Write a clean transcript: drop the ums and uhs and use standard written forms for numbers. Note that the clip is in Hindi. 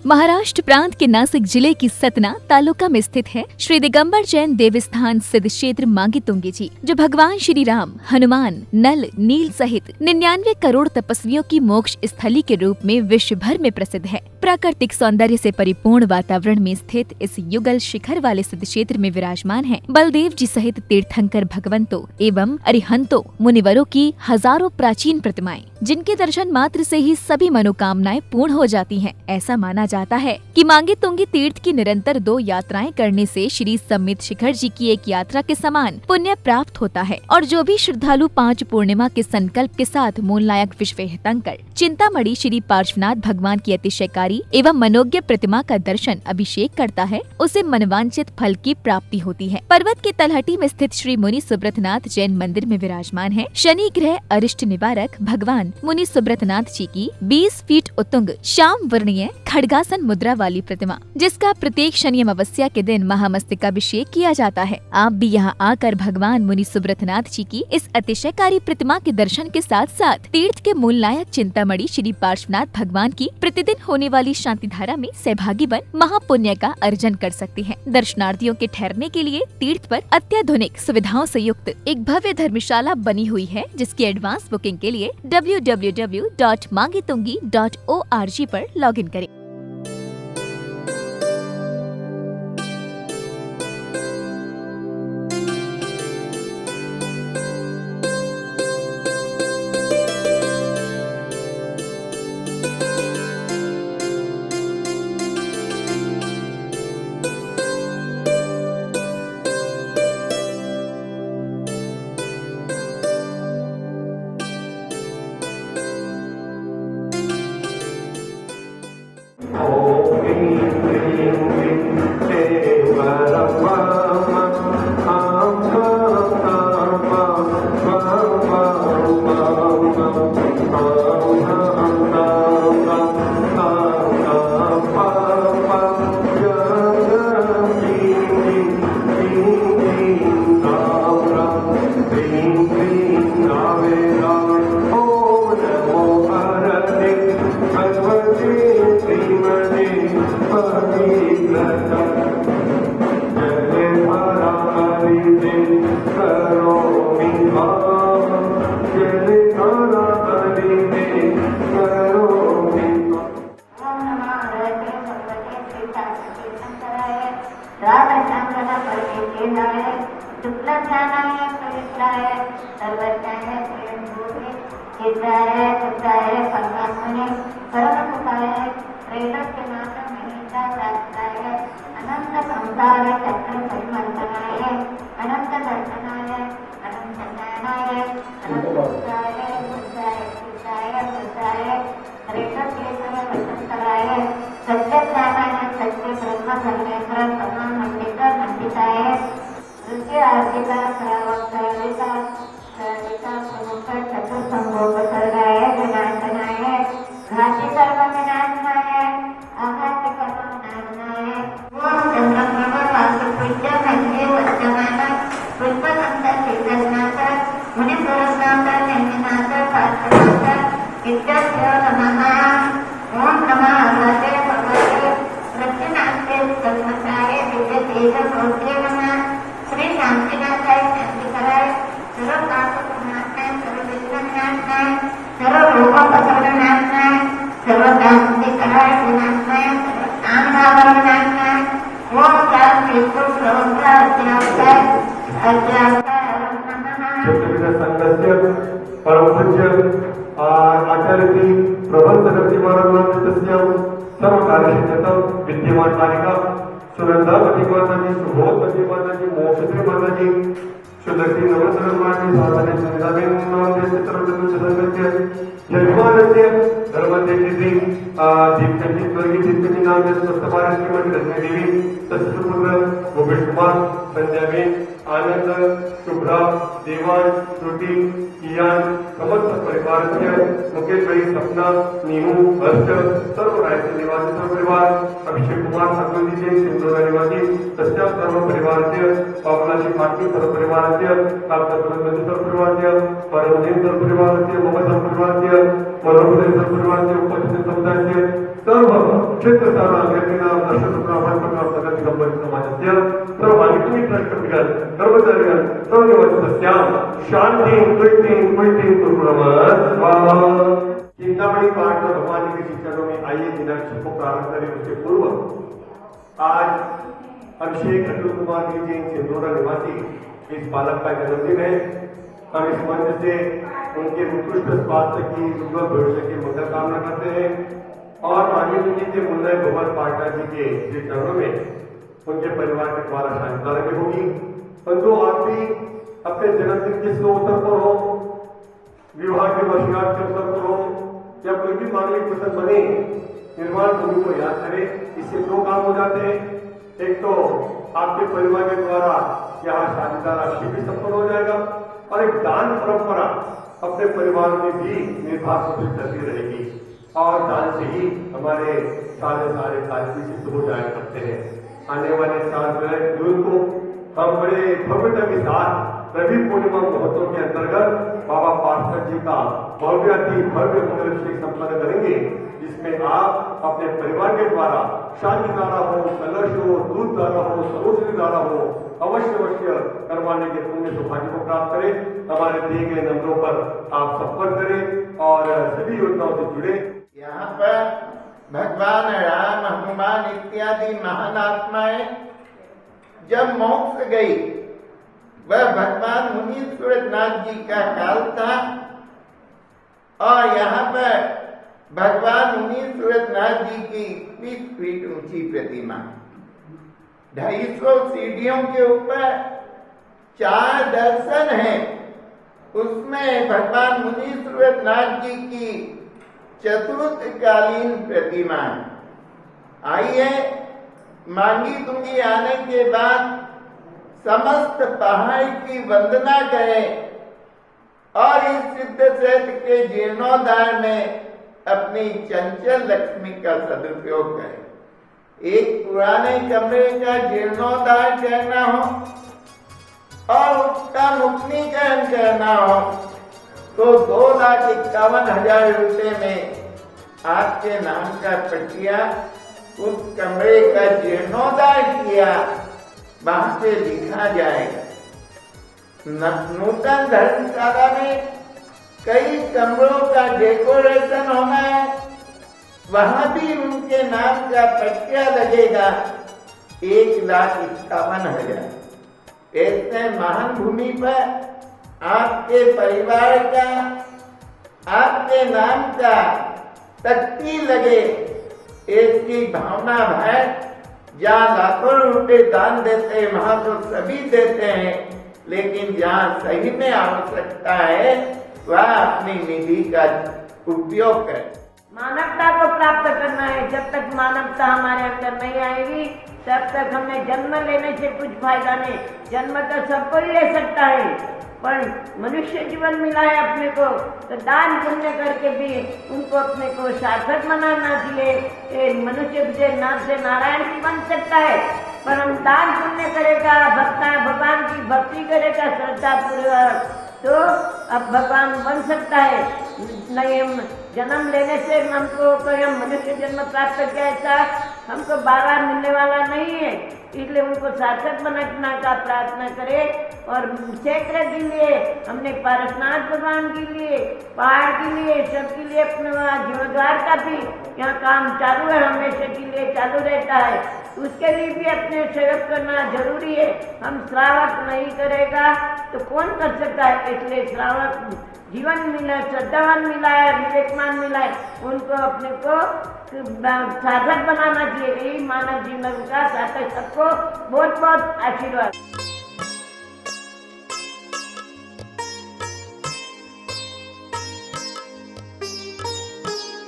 महाराष्ट्र प्रांत के नासिक जिले की सतना तालुका में स्थित है श्री दिगंबर जैन देवस्थान सिद्ध क्षेत्र मांगी तुंगी जी, जो भगवान श्री राम, हनुमान, नल, नील सहित 99 करोड़ तपस्वियों की मोक्ष स्थली के रूप में विश्व भर में प्रसिद्ध है। प्राकृतिक सौंदर्य से परिपूर्ण वातावरण में स्थित इस युगल शिखर वाले सिद्ध क्षेत्र में विराजमान है बलदेव जी सहित तीर्थंकर भगवंतों एवं अरिहंतों मुनिवरों की हजारों प्राचीन प्रतिमाएं, जिनके दर्शन मात्र से ही सभी मनोकामनाएं पूर्ण हो जाती हैं। ऐसा माना जाता है कि मांगी तुंगी तीर्थ की निरंतर 2 यात्राएं करने से श्री सम्मित शिखर जी की एक यात्रा के समान पुण्य प्राप्त होता है और जो भी श्रद्धालु 5 पूर्णिमा के संकल्प के साथ मूलनायक विश्वहेतंकर चिंतामणि श्री पार्श्वनाथ भगवान की अतिशयकारी एवं मनोज्ञ प्रतिमा का दर्शन अभिषेक करता है, उसे मनवांचित फल की प्राप्ति होती है। पर्वत के तलहटी में स्थित श्री मुनि सुब्रतनाथ जैन मंदिर में विराजमान है शनि ग्रह अरिष्ट निवारक भगवान मुनि सुब्रतनाथ जी की 20 फीट उत्तुंग श्याम वर्णीय खड्गासन मुद्रा वाली प्रतिमा, जिसका प्रत्येक शनि अमावस्या के दिन महामस्तकाभिषेक किया जाता है। आप भी यहाँ आकर भगवान मुनि सुब्रतनाथ जी की इस अतिशयकारी प्रतिमा के दर्शन के साथ साथ तीर्थ के मूल नायक चिंतामणि श्री पार्श्वनाथ भगवान की प्रतिदिन होने वाली शांति धारा में सहभागी बन महापुण्य का अर्जन कर सकते हैं। दर्शनार्थियों के ठहरने के लिए तीर्थ पर अत्याधुनिक सुविधाओं से युक्त एक भव्य धर्मशाला बनी हुई है, जिसकी एडवांस बुकिंग के लिए www.mangitungi.org पर लॉगिन करें। परमदेव सर्व परिवाराचे, मम सर्व परिवाराचे, मनोहर सर्व परिवाराचे, उपस्थित समुदायाचे सर्व क्षेत्रस्थानांना दर्शकप्रगत दिगंबर समाजस्य सर्व मागितुमी ट्रस्टपिकल कर्मचारी सर्व निवासितस्यां शांति प्रीति प्रीति कुर्मः। चिंतामणि पाठ और भगवान जी के शिक्षणों में आइए दिनांक 6 को प्रारंभ करें। उसके पूर्व आज अभिषेक अतुल कुमार जी जैन सिंदूरा निवासी इस बालक का जन्मदिन है। हम इस मंच से उनके उत्कृष्ट स्वास्थ्य की उज्ज्वल भविष्य की मंगल कामना करते हैं और मांगी जी के मुन्ना गोपाल पाठक जी के श्री चरणों में उनके परिवार के द्वारा शांति लगी होगी। परंतु आप भी अपने जन्मदिन के शुभ अवसर पर हो, विवाह के वर्षगांठ के अवसर पर हो या कोई भी मांगलिक प्रसंग बने, निर्माण भूमि को याद करें। इससे 2 काम हो जाते हैं। एक तो आपके परिवार के द्वारा यहाँ शादी का राशि भी संपन्न हो जाएगा और एक दान परंपरा अपने परिवार में भी निर्बाध रूप से चलती रहेगी और दान से ही हमारे सारे कार्य भी सिद्ध हो जाया करते हैं। आने वाले 7 जून को हम बड़े भव्यता के साथ रवि पूर्णिमा महोत्सव के अंतर्गत बाबा पाठक जी का भव्य मंगलाभिषेक संपन्न करेंगे, जिसमें आप अपने परिवार के द्वारा शांति धारा हो, कलश हो, दूध धारा हो, सरोजनी धारा हो, अवश्य करवाने के पुण्य सौभाग्य को प्राप्त करें। हमारे दिए गए नंबरों पर आप संपर्क करें और सभी योजनाओं से जुड़े। यहाँ पर भगवान राम, हनुमान इत्यादि महान आत्माएं जब मोक्ष गई, वह भगवान मुनीश्वरनाथ जी का काल था और यहाँ पर भगवान मुनीश्वरनाथ जी की 20 फीट ऊंची प्रतिमा, 250 सीढ़ियों के ऊपर 4 दर्शन हैं। उसमें भगवान मुनीश्वरनाथ जी की चतुर्थकालीन प्रतिमा। आइए मांगी तुंगी आने के बाद समस्त पहाड़ की वंदना करें और इस सिद्ध क्षेत्र के जीर्णोद्धार में अपनी चंचल लक्ष्मी का सदुपयोग करें। एक पुराने कमरे का जीर्णोद्धार करना हो और उसका नूतनीकरण करना हो तो 2,51,000 रुपये में आपके नाम का पट्टिया उस कमरे का जीर्णोद्धार किया वहां पे लिखा जाएगा। नूतन धर्मशाला में कई कमरों का डेकोरेशन होना है, वहां भी उनके नाम का पट्टिया लगेगा 1,51,000। ऐसे महान भूमि पर आपके परिवार का, आपके नाम का तख्ती लगे, इसकी भावना है। जहाँ लाखों रुपए दान देते हैं वहां तो सभी देते हैं, लेकिन जहाँ सही में आवश्यकता है वह अपनी निधि का उपयोग करें। मानवता को प्राप्त करना है। जब तक मानवता हमारे अंदर नहीं आएगी तब तक हमें जन्म लेने से कुछ फायदा नहीं। जन्म तो सबको ही ले सकता है, पर मनुष्य जीवन मिला है अपने को, तो दान पुण्य करके भी उनको अपने को सार्थक बनाना चाहिए। मनुष्य से नाम से नारायण भी बन सकता है, पर हम दान पुण्य करेगा, भगवान की भक्ति करेगा श्रद्धा पूर्वक तो अब भगवान बन सकता है। नहीं हम जन्म लेने से हमको कोई हम मनुष्य जन्म प्राप्त किया ऐसा हमको बार-बार मिलने वाला नहीं है, इसलिए उनको सार्थक बनाने का प्रार्थना करें। और क्षेत्र के लिए हमने पारसनाथ भगवान के लिए, पहाड़ के लिए, सबके लिए अपने जीवद्वार का भी यहाँ काम चालू है, हमेशा के लिए चालू रहता है। उसके लिए भी अपने सेवक करना जरूरी है। हम श्रावक नहीं करेगा तो कौन कर सकता है, इसलिए श्रावक जीवन मिला, श्रद्धावान मिला है, विवेकमान मिला है, उनको अपने को सार्थक बनाना चाहिए। यही मानव जीवन का सार्थक सबको बहुत बहुत आशीर्वाद।